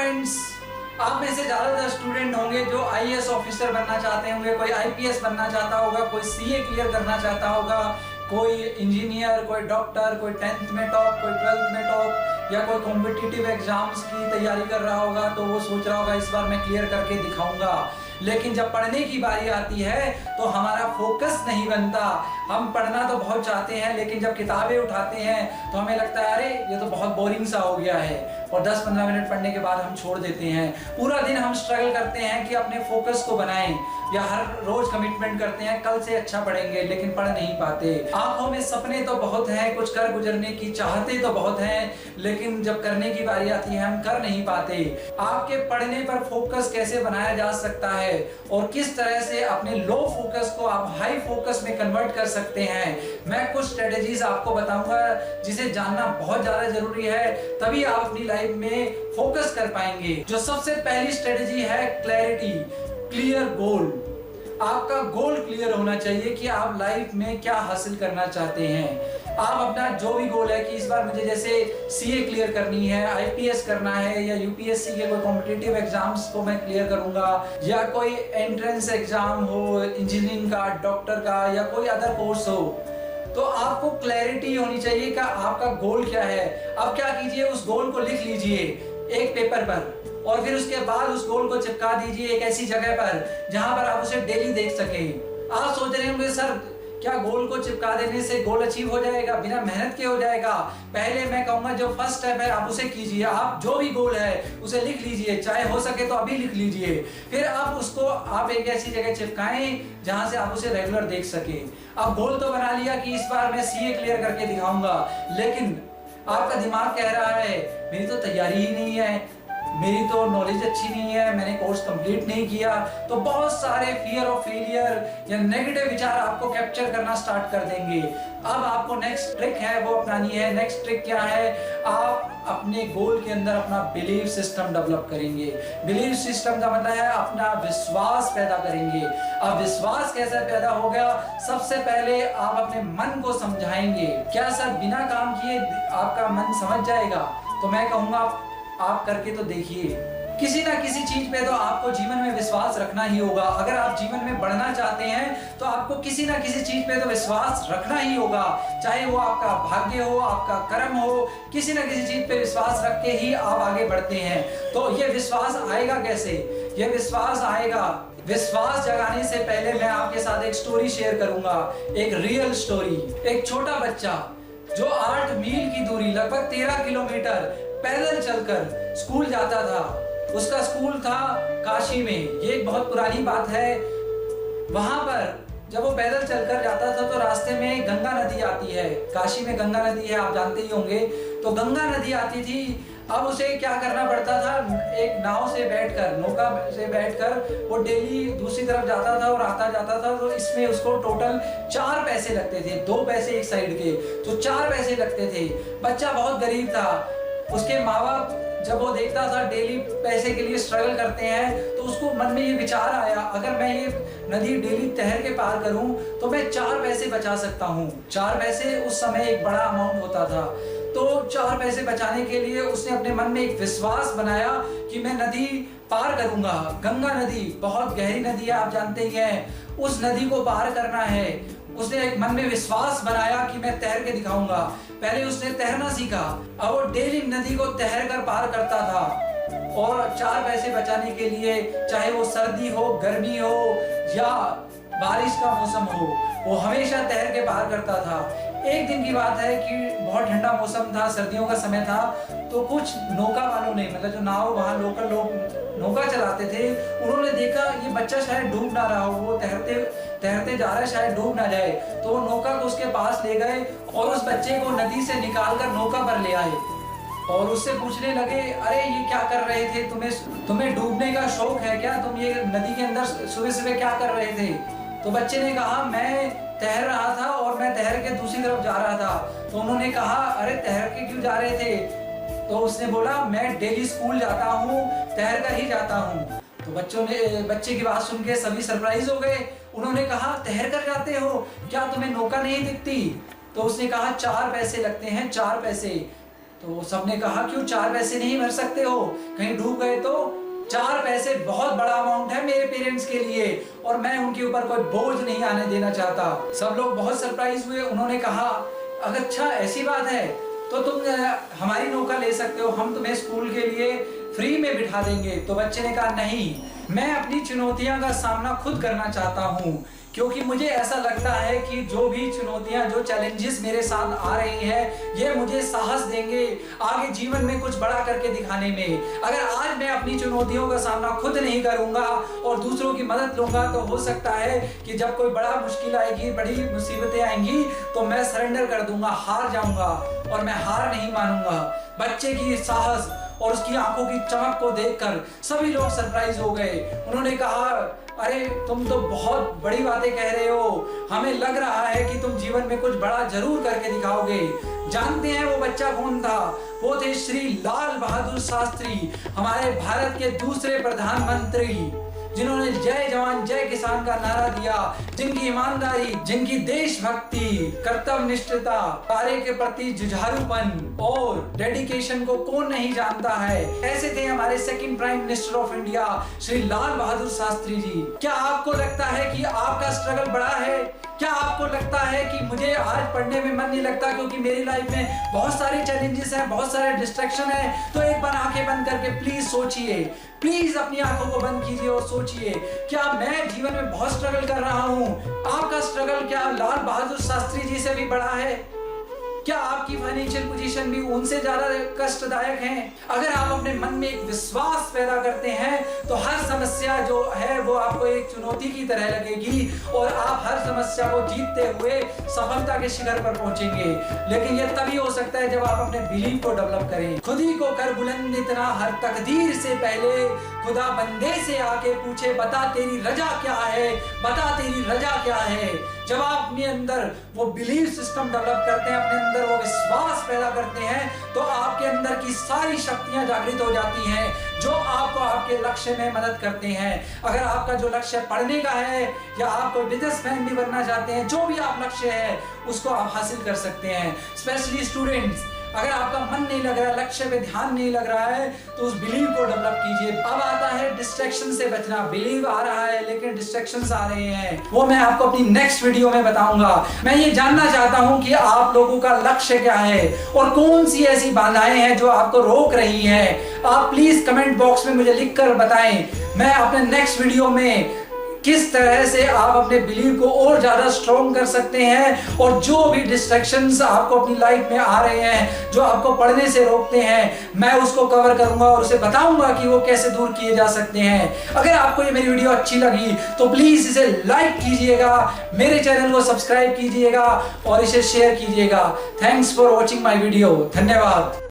Friends, आप में से ज़्यादातर स्टूडेंट होंगे जो आईएएस ऑफिसर बनना चाहते होंगे, कोई आईपीएस बनना चाहता होगा, कोई सीए क्लियर करना चाहता होगा, कोई इंजीनियर, कोई डॉक्टर, कोई 10th में टॉप, कोई 12th में टॉप, या कोई कॉम्पिटिटिव एग्जाम्स की तैयारी कर रहा होगा। तो वो सोच रहा होगा इस बार मैं क्लियर करके दिखाऊंगा। लेकिन जब पढ़ने की बारी आती है तो हमारा फोकस नहीं बनता। हम पढ़ना तो बहुत चाहते हैं, लेकिन जब किताबें उठाते हैं तो हमें लगता है अरे ये तो बहुत बोरिंग सा हो गया है, और 10-15 मिनट पढ़ने के बाद हम छोड़ देते हैं। पूरा दिन हम स्ट्रगल करते हैं कि अपने फोकस को बनाएं, या हर रोज कमिटमेंट करते हैं कल से अच्छा पढ़ेंगे, लेकिन पढ़ नहीं पाते। आंखों में सपने तो बहुत हैं, कुछ कर गुजरने की चाहते तो बहुत हैं, लेकिन जब करने की बारी आती है हम कर नहीं पाते। आपके पढ़ने पर फोकस कैसे बनाया जा सकता है और किस तरह से अपने लो फोकस को आप हाई फोकस में कन्वर्ट कर सकते हैं, मैं कुछ स्ट्रेटेजीज आपको बताऊंगा जिसे जानना बहुत ज्यादा जरूरी है, तभी आप अपनी लाइफ में फोकस कर पाएंगे। जो सबसे पहली स्ट्रेटेजी है क्लैरिटी, क्लियर गोल। आपका गोल क्लियर होना चाहिए कि आप लाइफ में क्या हासिल करना चाहते हैं। आप अपना जो भी गोल है कि इस बार मुझे जैसे सीए क्लियर करनी है, आईपीएस करना है, या यूपीएससी के कोई कॉम्पिटिटिव एग्जाम्स को मैं क्लियर करूंगा, या कोई एंट्रेंस एग्जाम हो इंजीनियरिंग का, डॉक्टर का, या कोई अदर कोर्स हो, तो आपको क्लैरिटी होनी चाहिए कि आपका गोल क्या है। अब क्या कीजिए, उस गोल को लिख लीजिए एक पेपर पर, और फिर उसके बाद उस गोल को चिपका दीजिए एक ऐसी जगह पर जहां पर आप उसे डेली देख सकें। आप सोच रहे होंगे सर क्या गोल को चिपका देने से गोल अचीव हो जाएगा, बिना मेहनत के हो जाएगा? पहले मैं कहूंगा जो फर्स्ट स्टेप है आप उसे कीजिए। आप जो भी गोल है उसे लिख लीजिए, चाहे हो सके तो अभी लिख लीजिए, फिर आप उसको आप एक ऐसी जगह चिपकाएं जहां से आप उसे रेगुलर देख सके। अब गोल तो बना लिया कि इस बार मैं सीए क्लियर करके दिखाऊंगा, लेकिन आपका दिमाग कह रहा है मेरी तो तैयारी ही नहीं है, मेरी तो नॉलेज अच्छी नहीं है, मैंने कोर्स कंप्लीट नहीं किया। तो बहुत सारे फियर ऑफ फेलियर या नेगेटिव विचार आपको कैप्चर करना स्टार्ट कर देंगे। अब आपको नेक्स्ट ट्रिक है वो अपनानी है। नेक्स्ट ट्रिक क्या है? आप अपने गोल के अंदर अपना बिलीफ सिस्टम डेवलप करेंगे। बिलीफ सिस्टम का मतलब है अपना विश्वास पैदा करेंगे। अब विश्वास कैसे पैदा होगा? सबसे पहले आप अपने मन को समझाएंगे। क्या सर बिना काम किए आपका मन समझ जाएगा? तो मैं कहूँगा आप करके तो देखिए। किसी ना किसी चीज पे तो आपको जीवन में विश्वास रखना ही होगा। अगर आप जीवन में बढ़ना चाहते हैं तो आपको किसी ना किसी चीज पे तो विश्वास रखना ही होगा, चाहे वो आपका भाग्य हो, आपका कर्म हो, किसी ना किसी चीज पे विश्वास रख के ही आप आगे बढ़ते हैं। तो ये विश्वास आएगा कैसे? ये विश्वास आएगा, विश्वास जगाने से पहले मैं आपके साथ एक स्टोरी शेयर करूंगा, एक रियल स्टोरी। एक छोटा बच्चा जो 8 मील की दूरी, लगभग 13 किलोमीटर पैदल चलकर स्कूल जाता था। उसका स्कूल था काशी में। ये एक बहुत पुरानी बात है। वहां पर जब वो पैदल चलकर जाता था तो रास्ते में गंगा नदी आती है। काशी में गंगा नदी है, आप जानते ही होंगे। तो गंगा नदी आती थी। अब उसे क्या करना पड़ता था, एक नाव से बैठकर, नौका से बैठकर वो डेली दूसरी तरफ जाता था और आता जाता था। तो इसमें उसको टोटल 4 पैसे लगते थे, 2 पैसे एक साइड के, तो 4 पैसे लगते थे। बच्चा बहुत गरीब था। उसके माँ बाप जब वो देखता था डेली पैसे के लिए स्ट्रगल करते हैं, तो उसको मन में ये विचार आया, अगर मैं ये नदी डेली तैर के पार करूं तो मैं 4 पैसे बचा सकता हूं। 4 पैसे उस समय एक बड़ा अमाउंट होता था। तो 4 पैसे बचाने के लिए उसने अपने मन में एक विश्वास बनाया कि मैं नदी पार करूंगा। गंगा नदी बहुत गहरी नदी है, आप जानते ही हैं। उस नदी को पार करना है। उसने एक मन में विश्वास बनाया कि मैं तैर के दिखाऊंगा। पहले उसने तैरना सीखा। अब वो डेली नदी को तैर कर पार करता था, और 4 पैसे बचाने के लिए, चाहे वो सर्दी हो, गर्मी हो या बारिश का मौसम हो, वो हमेशा तैर के पार करता था। एक दिन की बात है कि बहुत ठंडा मौसम था, सर्दियों का समय था। तो कुछ नौका वालों ने, मतलब जो नाव वहाँ लोकल लोग नौका चलाते थे, उन्होंने देखा ये बच्चा शायद डूब ना रहा हो, वो तैरते तैरते जा रहा है, शायद डूब ना जाए। तो वो नौका को उसके पास ले गए और उस बच्चे को नदी से निकाल कर नौका पर ले आए, और उससे पूछने लगे, अरे ये क्या कर रहे थे? तुम्हें डूबने का शौक है क्या? तुम ये नदी के अंदर सुबह सुबह क्या कर रहे थे? तो बच्चे ने कहा मैं तैर रहा था और मैं तैर के दूसरी तरफ जा रहा था। तो उन्होंने कहा अरे तैर के क्यों जा रहे थे? तो उसने बोला मैं डेली स्कूल जाता हूँ, तैर कर ही जाता हूँ। तो बच्चे की बात सुन के सभी सरप्राइज हो गए। उन्होंने कहा तैर कर जाते हो, क्या तुम्हें नौका नहीं दिखती? तो उसने कहा 4 पैसे लगते हैं, 4 पैसे। तो सबने कहा क्यों 4 पैसे नहीं भर सकते हो, कहीं डूब गए तो? 4 पैसे बहुत बड़ा अमाउंट है मेरे पेरेंट्स के लिए और मैं उनके ऊपर कोई बोझ नहीं आने देना चाहता। सब लोग बहुत सरप्राइज हुए। उन्होंने कहा अगर अच्छा ऐसी बात है तो तुम हमारी नौका ले सकते हो, हम तुम्हें स्कूल के लिए फ्री में बिठा देंगे। तो बच्चे ने कहा नहीं, मैं अपनी चुनौतियां का सामना खुद करना चाहता हूँ, क्योंकि मुझे ऐसा लगता है कि जो भी चुनौतियां, जो चैलेंजेस मेरे साथ आ रही हैं, ये मुझे साहस देंगे आगे जीवन में कुछ बड़ा करके दिखाने में। अगर आज मैं अपनी चुनौतियों का सामना खुद नहीं करूंगा और दूसरों की मदद लूंगा तो हो सकता है कि जब कोई बड़ा मुश्किल आएगी, बड़ी मुसीबतें आएंगी तो मैं सरेंडर कर दूंगा, हार जाऊंगा, और मैं हार नहीं मानूंगा। बच्चे की साहस और उसकी आंखों की चमक को देखकर सभी लोग सरप्राइज हो गए। उन्होंने कहा अरे तुम तो बहुत बड़ी बातें कह रहे हो, हमें लग रहा है कि तुम जीवन में कुछ बड़ा जरूर करके दिखाओगे। जानते हैं वो बच्चा कौन था? वो थे श्री लाल बहादुर शास्त्री, हमारे भारत के दूसरे प्रधानमंत्री, जिन्होंने जय जवान जय किसान का नारा दिया, जिनकी ईमानदारी, जिनकी देशभक्ति, कर्तव्य निष्ठता, कार्य के प्रति जुझारूपन और डेडिकेशन को कौन नहीं जानता है। ऐसे थे हमारे second prime minister of India Shri Lal Bahadur Shastri ji. क्या आपको लगता है कि आपका स्ट्रगल बड़ा है? क्या आपको लगता है कि मुझे आज पढ़ने में मन नहीं लगता क्योंकि मेरी लाइफ में बहुत सारे चैलेंजेस हैं, बहुत सारे डिस्ट्रैक्शन हैं? तो एक बार आंखें बंद करके प्लीज सोचिए, प्लीज अपनी आंखों को बंद कीजिए और सोचिए, क्या मैं जीवन में बहुत स्ट्रगल कर रहा हूं? आपका स्ट्रगल क्या लाल बहादुर शास्त्री जी से भी बड़ा है? क्या आपकी फाइनेंशियल पोजीशन भी उनसे ज्यादा कष्टदायक है? अगर आप अपने मन में एक विश्वास पैदा करते हैं तो हर समस्या जो है वो आपको एक चुनौती की तरह लगेगी और आप हर समस्या को जीतते हुए सफलता के शिखर पर पहुंचेंगे। लेकिन ये तभी हो सकता है जब आप अपने बिलीव को डेवलप करें। खुद ही को कर बुलंद इतना हर तकदीर से पहले, खुदा बंदे से आके पूछे बता तेरी रजा क्या है, बता तेरी रजा क्या है। जब आप अपने अंदर वो बिलीव सिस्टम डेवलप करते हैं, अपने अंदर वो विश्वास पैदा करते हैं, तो आपके अंदर की सारी शक्तियां जागृत हो जाती हैं जो आपको आपके लक्ष्य में मदद करते हैं। अगर आपका जो लक्ष्य पढ़ने का है या आप कोई बिजनेसमैन भी बनना चाहते हैं, जो भी आप लक्ष्य है उसको आप हासिल कर सकते हैं। स्पेशली स्टूडेंट्स, अगर आपका मन नहीं लग रहा है, लक्ष्य पे ध्यान नहीं लग रहा है, तो उस बिलीव को डेवलप कीजिए। अब आता है डिस्ट्रैक्शन से बचना। बिलीव आ रहा है लेकिन डिस्ट्रैक्शंस आ रहे हैं, वो मैं आपको अपनी नेक्स्ट वीडियो में बताऊंगा। मैं ये जानना चाहता हूं कि आप लोगों का लक्ष्य क्या है और कौन सी ऐसी बाधाएं हैं जो आपको रोक रही हैं। आप प्लीज कमेंट बॉक्स में मुझे लिखकर बताएं। मैं अपने नेक्स्ट वीडियो में किस तरह से आप अपने बिलीव को और ज्यादा स्ट्रॉन्ग कर सकते हैं और जो भी डिस्ट्रैक्शंस आपको अपनी लाइफ में आ रहे हैं, जो आपको पढ़ने से रोकते हैं, मैं उसको कवर करूंगा और उसे बताऊंगा कि वो कैसे दूर किए जा सकते हैं। अगर आपको ये मेरी वीडियो अच्छी लगी तो प्लीज इसे लाइक कीजिएगा, मेरे चैनल को सब्सक्राइब कीजिएगा और इसे शेयर कीजिएगा। Thanks for watching my video. धन्यवाद।